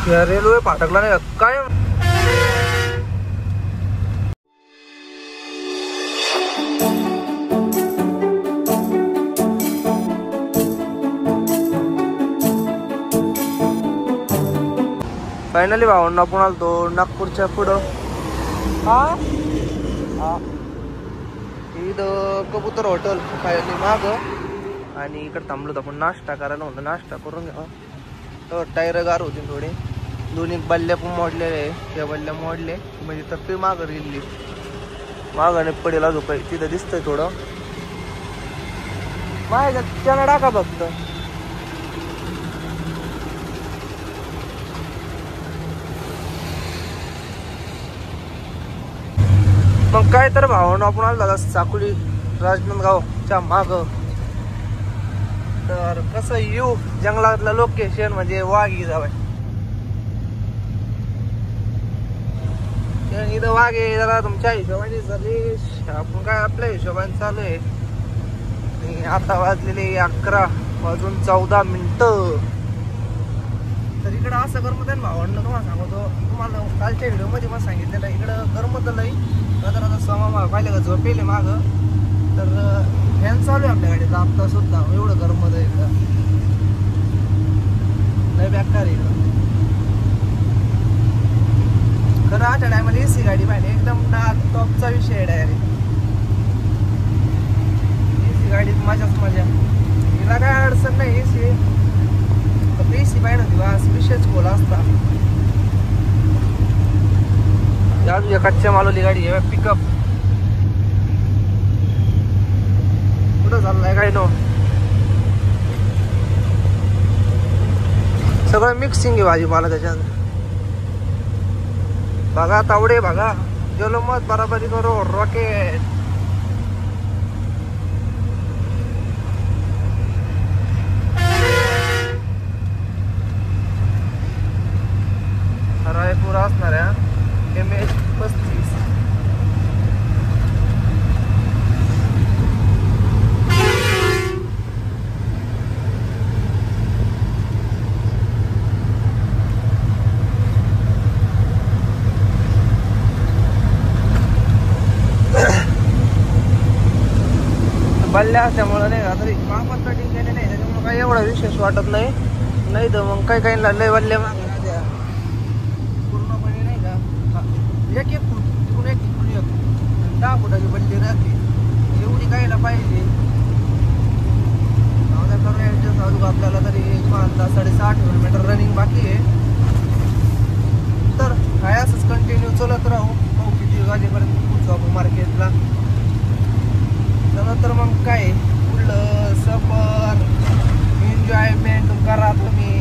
या रेल्वे फाटकला नाही काय. फायनली भावंड आपण आलतो नागपूरच्या पुढं. इथं कबूतर हॉटेल फायनली माग आणि इकडे थांबलो होतो आपण नाश्ता करायला. म्हणतो नाश्ता करून घ्या. तर टायर गार होती थोडे. दोन्ही बल्ल्या पण मोडलेले. त्या बल्ल्या मोडले म्हणजे तर ते मागं रिल्ली मागाने पडेल अजून काही तिथं दिसतंय थोडं. माझ्या त्यानं टाका फक्त. मग काय तर भावना आपण आलो दादा साकुली राजनांदगावच्या माग. तर कसं येऊ जंगलातलं लोकेशन म्हणजे वाघी जावं. इथं वाघ आहे जरा तुमच्या हिशोबाने झाली. आपण काय आपल्या हिशोबाने चालू आहे. आणि आता वाजलेले 11:14. तर इकडं असं गरमत आहे भावंड. तुम्हाला सांगतो तुम्हाला कालच्या व्हिडिओमध्ये पण सांगितलेलं इकडं गरमत लई. आता समा पाहिलं का झोपेले माग. तर फॅन चालू आहे आपल्या गाडीचा हप्ता सुद्धा. एवढं गरमत आहे इकडं लय बेकार इकडं खरं. अशा टायमाला एसी गाडी पाहिजे एकदम टॉपचा विषय आहे डायरेक्ट. एसी गाडीत मजाच मजा. हिला काय अडचण नाही. एसी फक्त एसी पाहिजे होती बस विषयच खोला असता. या कच्च्या मालवली गाडी आहे पिकअप. कुठं चाललाय काय नो. सगळं मिक्सिंग आहे भाजीपाला त्याच्यात. बघा तावडे बघा जलमत बराबरी करो रॉकेट. रायपूर असणार आहे MH35. बल्ल्या असल्यामुळं नाही का तरी मापात कटिंग केले नाही त्याच्यामुळे काही एवढा विशेष वाटत नाही. नाही तर मग काही काही लय बल्ल्या मागे द्या पूर्णपणे नाही का. एक फूट तिकडून एक फूट 10 फुटाची बल्ली राहते. एवढी कायला पाहिजे अजून आपल्याला तरी 5-6.5 किलोमीटर रनिंग बाकी आहे. तर काय असंच कंटिन्यू चलत राहू. किती वाजेपर्यंत पोहोचू आपण मार्केटला. तर मग काय पुढलं सफर एन्जॉयमेंट करा तुम्ही.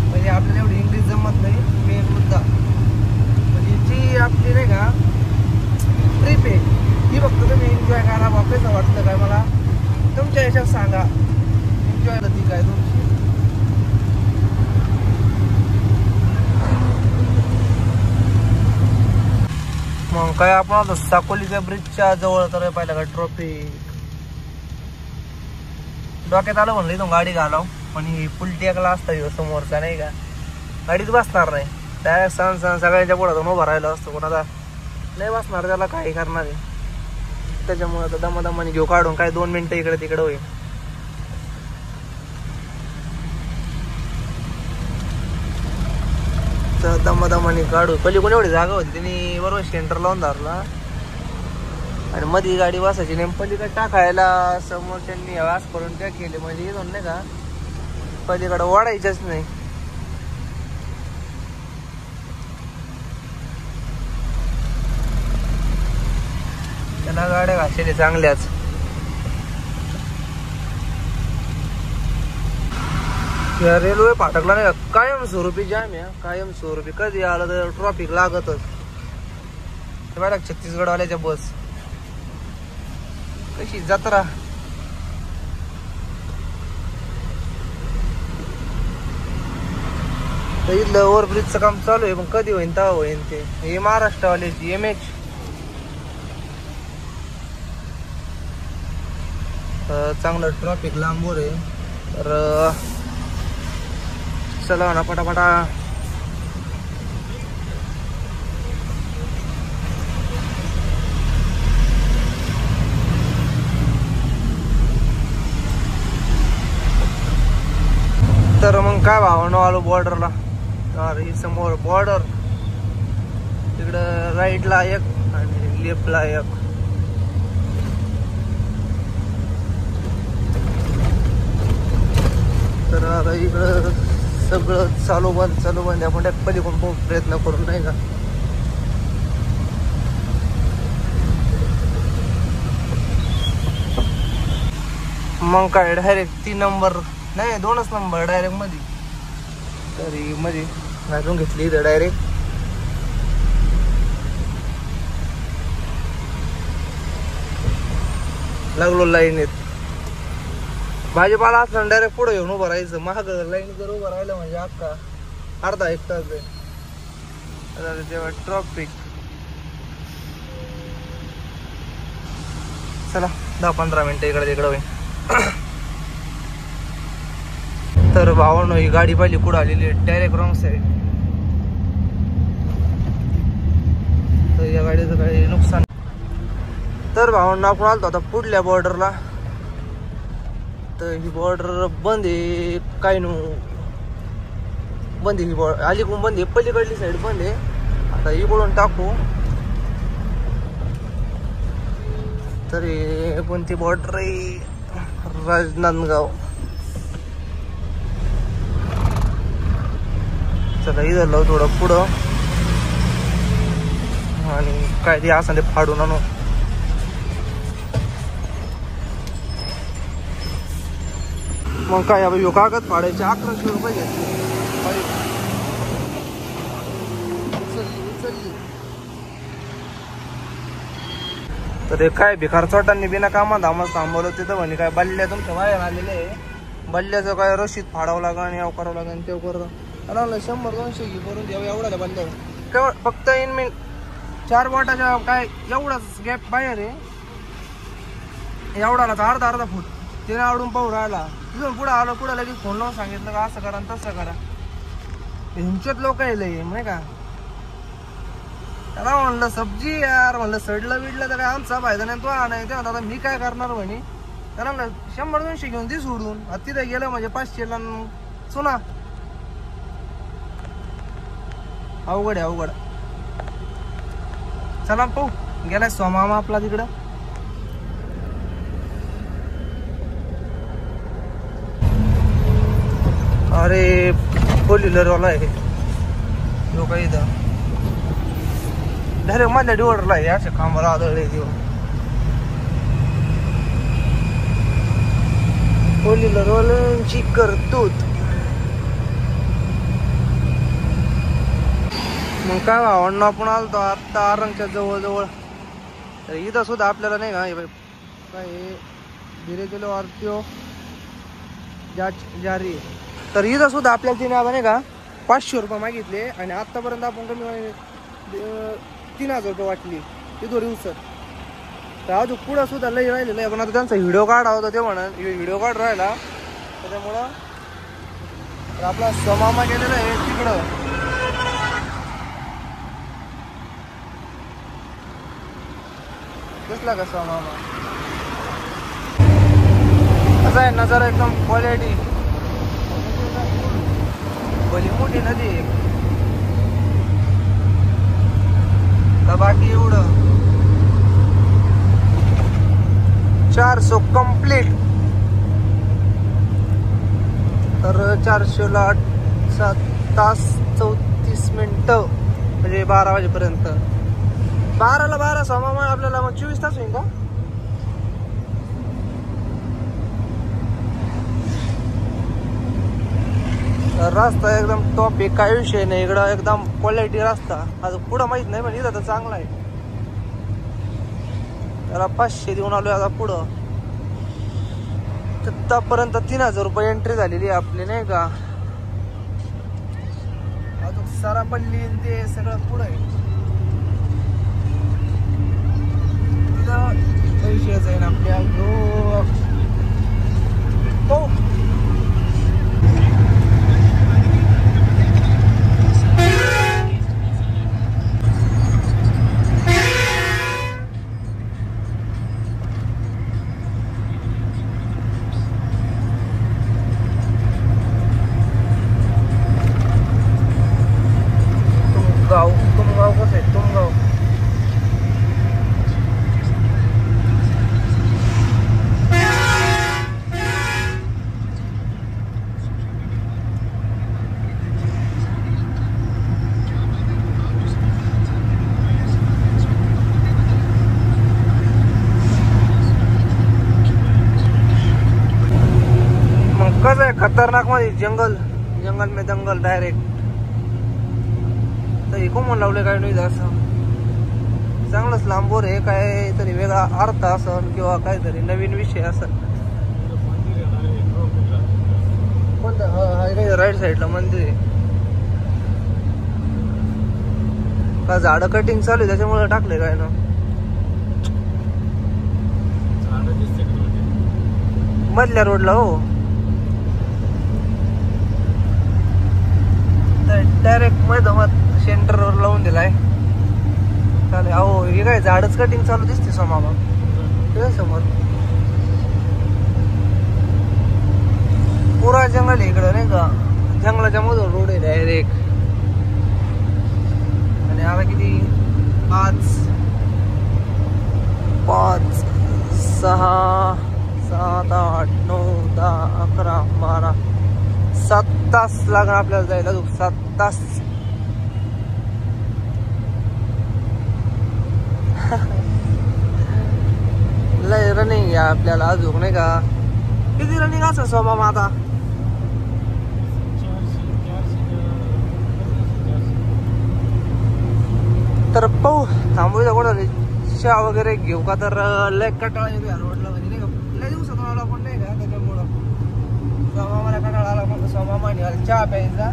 म्हणजे आपल्याला एवढी इंग्लिश जमत नाही. मेन मुद्दा म्हणजे जी आपली नाही का ट्रिप आहे ती फक्त तुम्ही एन्जॉय करा. वापस वाटतं काय मला तुमच्या ह्याच्यात सांगा एन्जॉय ती काय तुमची. मग काय आपण आता साकोलीच्या ब्रिजच्या जवळ तर पाहिलं का ट्रॉफिक. डोक्यात आलं म्हणलं इथून गाडी घालाव पण ही पुलटी एकला असता समोरचा नाही का गाडीच बसणार नाही. डायरेक्ट सण सगळ्यांच्या पुढातून उभा राहिला असतो. पण आता नाही बसणार त्याला काही करणार आहे. त्याच्यामुळे आता दमादमाने घेऊ काढून काय 2 मिनिटं इकडे तिकडे होईल. तर दमादमाने काढू. पहिली कोणी एवढी जागा होती त्यांनी बरोबर सेंटर लावून धरला आणि मध्ये गाडी बसायची नेम पलीकडे टाकायला. समोरच्यांनी आवाज करून त्या केले म्हणजे इथून नाही का पलीकडे वाढायचंच नाही. त्याला गाड्या घातलेल्या चांगल्याच. या रेल्वे फाटकला नाही का कायम स्वरूपी जाम आहे. कायम स्वरूपी कधी आलं तर ट्रॉफिक लागतच. बघा छत्तीसगडवाल्याच्या बस कशी जत्रा. तर इथलं ओव्हरब्रिजचं काम चालू आहे पण कधी होईन तेव्हा होईन. ते हे महाराष्ट्रवाल्याची MH. चांगलं ट्रॉफिक लांबवर आहे. तर चला ना पटापटा तर मग काय भावानं आलो बॉर्डरला. ही समोर बॉर्डर, तिकडं राईटला एक आणि लेफ्टला एक. तर आता इकडं सगळं चालू बंद आपण त्या पलीकडून खूप प्रयत्न करून नाही का. मग काय डायरेक्ट 3 नंबर नाही 2च नंबर डायरेक्ट मध्ये. तरी मध्ये घालून घेतली इथं डायरेक्ट. लागलो लाईनीत. भाजीपाला असला डायरेक्ट पुढे येऊन उभं राहायचं. महाग लाईन जर उभं राहिलं म्हणजे अख्खा अर्धा 1 तास आहे. तेव्हा ट्रॉफिक. चला 10-15 मिनिटं इकडे तिकडं होईल. तर भावानं ही गाडी पाहिली कुठं आलेली आहे, डायरेक्ट रॉंग साईड. तर या गाडीचं काही नुकसान. तर भावांना आपण आलतो आता पुढल्या बॉर्डरला. तर ही बॉर्डर बंद आहे काय नु बंद आहे. ही बॉर्डर अलीकडून बंद आहे, पलीकडली साईड बंद आहे. आता इकडून टाकू. तरी कोणती बॉर्डर आहे, राजनांदगाव. चला इथं लावू थोडं पुढं आणि काय ते असं ते फाडून आणू. मग काय ह्यो कागद फाडायचे 1100 रुपये घेतले. तर काय भिकार चोटांनी बिना कामा धामच थांबवलं तिथं. म्हणे काय बल्ल्या तुमच्या बाहेर आलेले आहे, बल्ल्याचं काय रशीद फाडावं लागेल आणि याव करावं लागेल तेव करतं. 100-200 घे करून द्यावं एवढ्या बल्ल्या. केवळ फक्त इन मिन 4 बोटाच्या काय एवढाच गॅप बाहेर आहे. एवढाला तर अर्धा फूट तिने आवडून पाहू राहिला. तिथून पुढं आलं, पुढं लगेच फोन लावून सांगितलं का असं करा तसं करा. हिंचत लोक आहे नाही का. त्याला म्हणलं सब्जी यार, म्हणलं सडलं बिडलं तर काय आमचा फायदा नाही, तो नाही. ते म्हणतात मी काय करणार म्हणे. त्याला म्हणलं 100-200 घेऊन ती सोडून. तिथे गेलं म्हणजे 500ला चुना. अवघड आहे अवघड. चला पाहू. गेलाय सोमामा आपला तिकडं. अरे 4 व्हीलरवाला आहे लोक इथं. डायरेक्ट माझ्या डिवॉर्डरला आहे. अशा खांबाला आदळले देव. 4 व्हीलरवाल्यांची करतूत. मग काय भावांना आपण आलतो आत्ता आरंगच्या जवळ. तर इथं सुद्धा आपल्याला नाही का काय धीरे गेलो आरटीओ जारी. तर इथं सुद्धा आपल्याला तिने आता नाही का 500 रुपये मागितले आणि आत्तापर्यंत आपण कमी 3000 रुपये वाटली तिथोरी उसर. तर अजून पुढं सुद्धा लई राहिलेलं आहे. पण आता त्यांचा व्हिडिओ काढा होता ते म्हणा व्हिडिओ काढ राहिला. त्याच्यामुळं आपला समामा गेलेला आहे तिकडं. दिसला का समामा असं आहे नजारा एकदम क्वालिटी. भली मोठी नदी का बाकी एवढं 400 कंप्लीट. तर 400ला 7 तास 34 मिनिटं म्हणजे 12 वाजेपर्यंत. 12ला 12 समामा आपल्याला मग 24 तास होईल का. रस्ता एकदम टॉप आहे, काही विषय नाही. इकडं एकदम क्वालिटी रस्ता. आता पुढं माहित नाही पण इथं तर चांगला आहे. त्याला 500 देऊन आलोय आता पुढं. आतापर्यंत 3000 रुपये एंट्री झालेली आहे आपली नाही का. अजून सरापल्ली ते सगळं पुढं आहे. तिथं विषयच आहे ना आपल्या. खतरनाक मध्ये जंगल जंगल में दंगल डायरेक्ट. तर हे कोण लावले काय नाही असं चांगलंच लांबवर आहे काय तरी वेगळा अर्थ असन किंवा काहीतरी नवीन विषय असन. कोणतं हा राईट साईडला मंदिर आहे का. झाडं कटिंग चालू आहे त्याच्यामुळे टाकले काय ना. मधल्या रोडला हो डायरेक्ट मैदानात सेंटरवर लावून दिलाय. चालेल अहो हे काय झाडच कटिंग चालू दिसते सोमामा समोर. पुरा जंगल आहे इकडं नाही का. जंगलाच्या मधून रोड आहे डायरेक्ट. आणि आता किती 5 6 7 8 9 10 11 12 7 तास लागणार आपल्याला जायला. 7 तास. लय रनिंग या आपल्याला अजून नाही का. किती रनिंग असं सोमा आता. तर पाहू थांबू कोणाला चहा वगैरे घेऊ का. तर लय कटाळा येतो या रोडला म्हणजे नाही का. लय दिवसातून आला पण नाही का त्याच्यामुळं सोमा मला कटाळा आला पण सोमा माने चहा प्यायचा.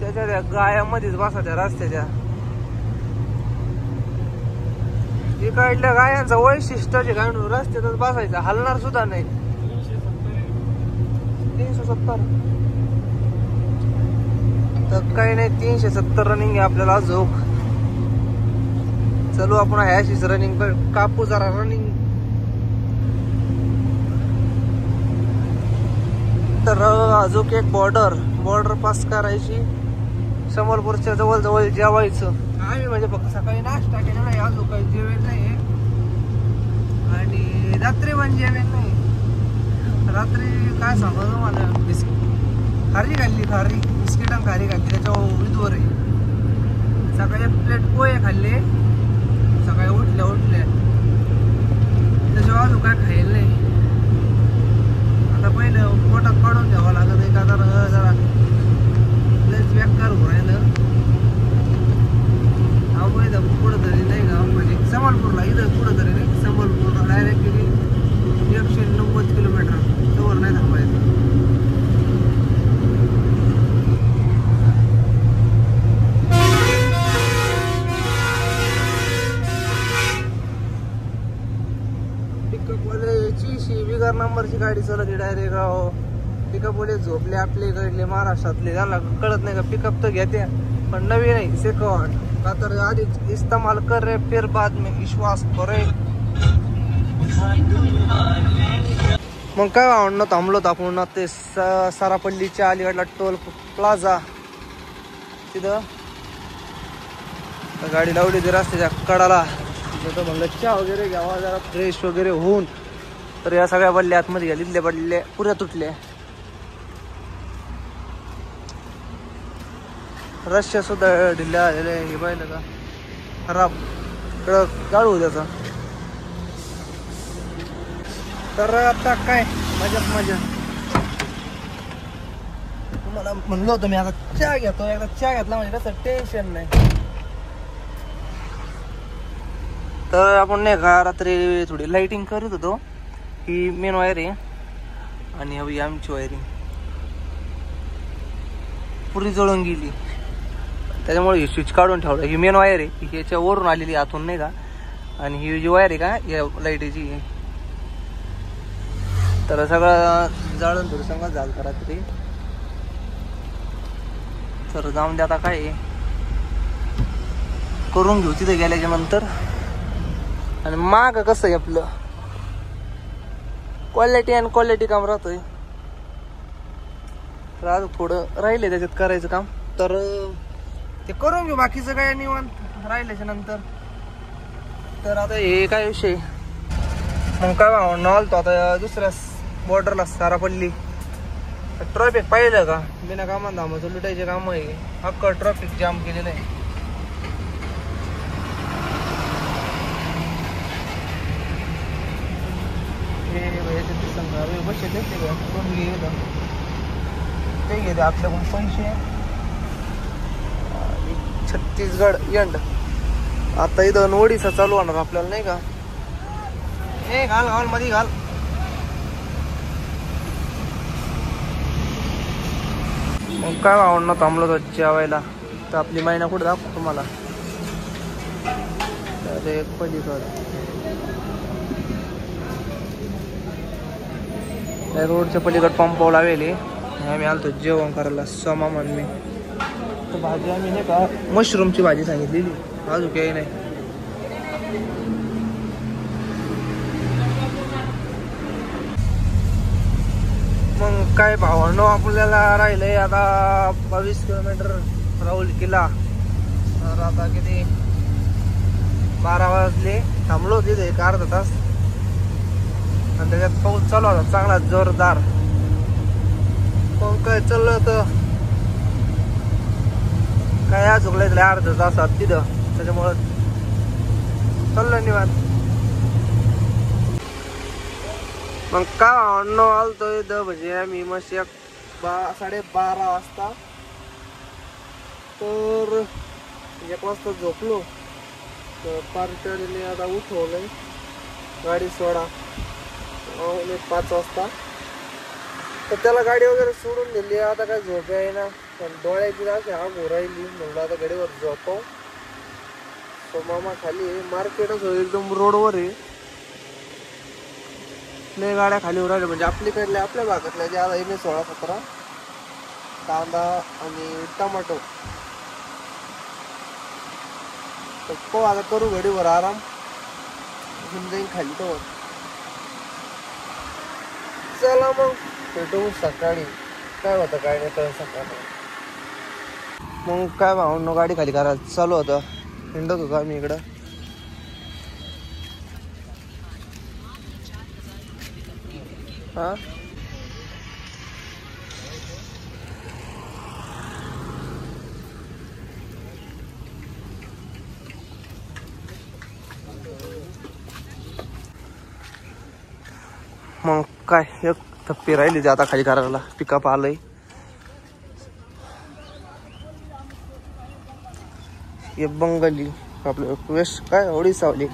त्याच्या त्या गायामध्येच बसायच्या रस्त्याच्या. इकडल्या गायांचं वैशिष्ट्य काय रस्त्यातच बसायचं हलणार सुद्धा नाही. 370 तर काही नाही. 370 रनिंग आहे आपल्याला अजून. चलू आपण ह्याशीच रनिंग कापू जरा रनिंग. तर अजून एक बॉर्डर पास करायची. समोरपूरच्या जवळ जवळ जेवायचं. आम्ही म्हणजे फक्त सकाळी नाश्ता केला नाही अजून काही जेवण नाही. आणि रात्री पण जेवण नाही. रात्री काय सांगू मला बिस्किट खारी खाल्ली बिस्किट आणि खारी खाल्ली त्याच्यावर विधवर आहे. सकाळी 1 प्लेट पोहे खाल्ले सकाळी उठल्या त्याच्यावर अजून काय खायला नाही. आता पहिलं पोटात काढून घ्यावं लागत आहे का तर जरा लयच बेकार होऊ राहिलं. त्यामुळे पुढं तरी नाही का म्हणजे समलपूरला इथं पुढं तरी नाही समलपूरला डायरेक्ट गेली 190 किलोमीटर जवळ नाही थांबायचं. पिकअपवाल्याची बिगर नंबरची गाडी चालवली डायरेक्ट. राहो पिकअपवाले झोपले आपले इकडले महाराष्ट्रातले. त्यांना कळत नाही का पिकअप तर घेते पण नवी नाही सेकंड का तर आधीच इस्तेमाल कर रे फिर बाद में विश्वास करे. मग काय आवडणं थांबलो आपण ते सारापल्लीच्या अलीकडला टोल प्लाझा तिथं गाडी लावली होती रस्त्याच्या कडाला. तिथं म्हणलं चहा वगैरे घ्यावा जरा फ्रेश वगैरे होऊन. तर या सगळ्या बल्ल्या आतमध्ये घ्या लिहिल्या बडल्या पुऱ्या तुटल्या. रस्त्या सुद्धा ढिल्ल्या आलेल्या. हे पाहिलं का खराब कडक गाळू त्याचा. तर आता काय मजा तुम्हाला म्हणलो होतो मी आता चहा घेतो. एकदा चहा घेतला म्हणजे कसं टेन्शन नाही. तर आपण नाही का रात्री थोडी लाइटिंग करत होतो. ही मेन वायर आहे आणि हवी आमची वायरिंग पुरी जळून गेली. त्याच्यामुळे ही स्विच काढून ठेवलं. ही मेन वायर आहे ही याच्या वरून आलेली आतून नाही का. आणि ही जी वायर आहे का या लाईटीची तर सगळं जाळून थोडं सांगा झालं का रात्री. तर जाऊन दे आता काय करून घेऊ तिथे गेल्याच्या नंतर. आणि माग कसं आहे आपलं क्वालिटी काम राहतोय. तर आज थोडं राहिले त्याच्यात करायचं काम तर ते करून घेऊ. बाकीचं काय निवांत राहिल्याच्या नंतर. तर आता हे काय विषय मग काय नॉल तो आता दुसऱ्या बॉर्डरला सारापल्ली. ट्रॅफिक पाहिलं का बिना कामात धामाचं लुटायचे काम आहे. अख्खं ट्रॅफिक जाम केलेलं आहे. सांगणार बस येते ते घेते आपल्याकडून पैसे. छत्तीसगड एंड. आता इथं ओडिसा चालू होणार आपल्याला नाही का. ए घाल घाल मध्ये घाल. मग काय भावना थांबलो तर जेवायला. तर आपली महिना कुठे दाखवतो तुम्हाला. अरे पलीकडे रोडच्या पलीकडे पंपावर लावेली. आम्ही आलतो जेवण करायला. समा म्हणून मी तर भाजी आम्ही नाही का मशरूमची भाजी सांगितलेली. अजून काही नाही. मग काय भावांनो आपल्याला राहिलंय आता 22 किलोमीटर राहुल किल्ला. तर आता किती 12 वाजले. थांबलो तिथे एक अर्धा तास आणि त्याच्यात पाऊस चालू होता चांगला जोरदार. मग काय चाललं होतं काय आज झुकलाय अर्धा तासात तिथं. त्याच्यामुळं चाललं निवांत. मग का अन्न आलतो इथं म्हणजे आम्ही मस्त 12:30 वाजता. तर 1 वाजता झोपलो. तर पार्टीने आता उठवलंय गाडी सोडा 5 वाजता. तर त्याला गाडी वगैरे सोडून दिली. आता काय झोप आहे ना पण डोळ्याची अशी आग हो राहिली. म्हणलं आता गाडीवर झोपव. तो मामा खाली मार्केटच एकदम रोडवर आहे. लय गाड्या खाली राहिल्या म्हणजे आपल्याकडल्या आपल्या भागातल्या जे आता येणे 16-17 कांदा आणि टमाटो. तर आता करू गाडीवर आराम. घेऊन जाईन खाली तो. चला मग भेटू सकाळी. काय होतं काय नाही तर सकाळी. मग काय भावनो गाडी खाली करायला चालू होतं. हिंडत होतो आम्ही इकडं. हा मग काय एक थप्पी राहिली आता खाली करायला. पिकअप आलंय. हे बंगाली आपलं वेस्ट काय ओडिसावली.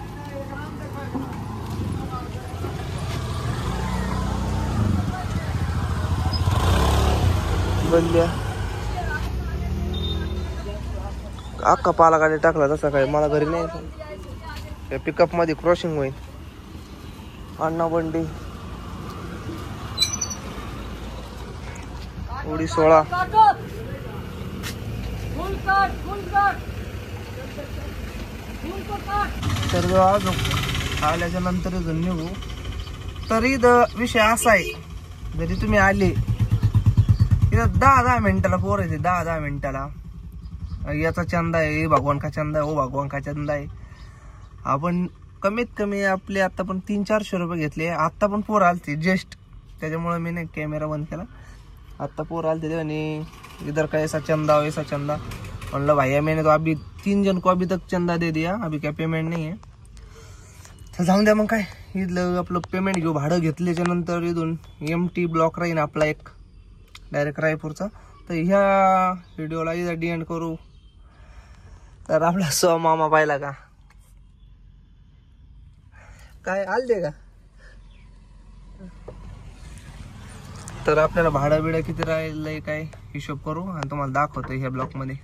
बंद्या अख्खा पाला गाडी टाकला तसा काय मला घरी नाही. पिकअप मध्ये क्रॉसिंग होईल. अण्णा बंडी ओडी 16. तर अजून आल्याच्या नंतर निघू. तरी विषय असा आहे जरी तुम्ही आले इथं 10-10 मिनिटाला पोर येते. 10-10 मिनिटाला याचा चंदा आहे भगवान का चंदा आहे. ओ भगवान का चंदा आहे. आपण कमीत कमी आपले आता पण 300-400 रुपये घेतले. आता पण पोर आलते जस्ट. त्याच्यामुळे मी नाही कॅमेरा बंद केला. आता पोर आलते आणि इधर का ऐसा चंदा वैसा चंदा. मतलब भैया मैंने तो अभी 3 जन को अभी तक चंदा दे दिया. अभी क्या पेमेंट नहीं है. तर जाऊन द्या. मग काय इथलं आपलं पेमेंट घेऊ. भाडं घेतल्याच्या नंतर इथून MT ब्लॉक राहीन आपला एक डायरेक्ट रायपूरचा. तर ह्या व्हिडिओला इथं एंड करू. तर आपला मामा पाहिला का काय आलते का. तर आपल्याला भाडं बिडं किती राहिलंय काय हिशोब करू आणि तुम्हाला दाखवतो ह्या ब्लॉक मध्ये.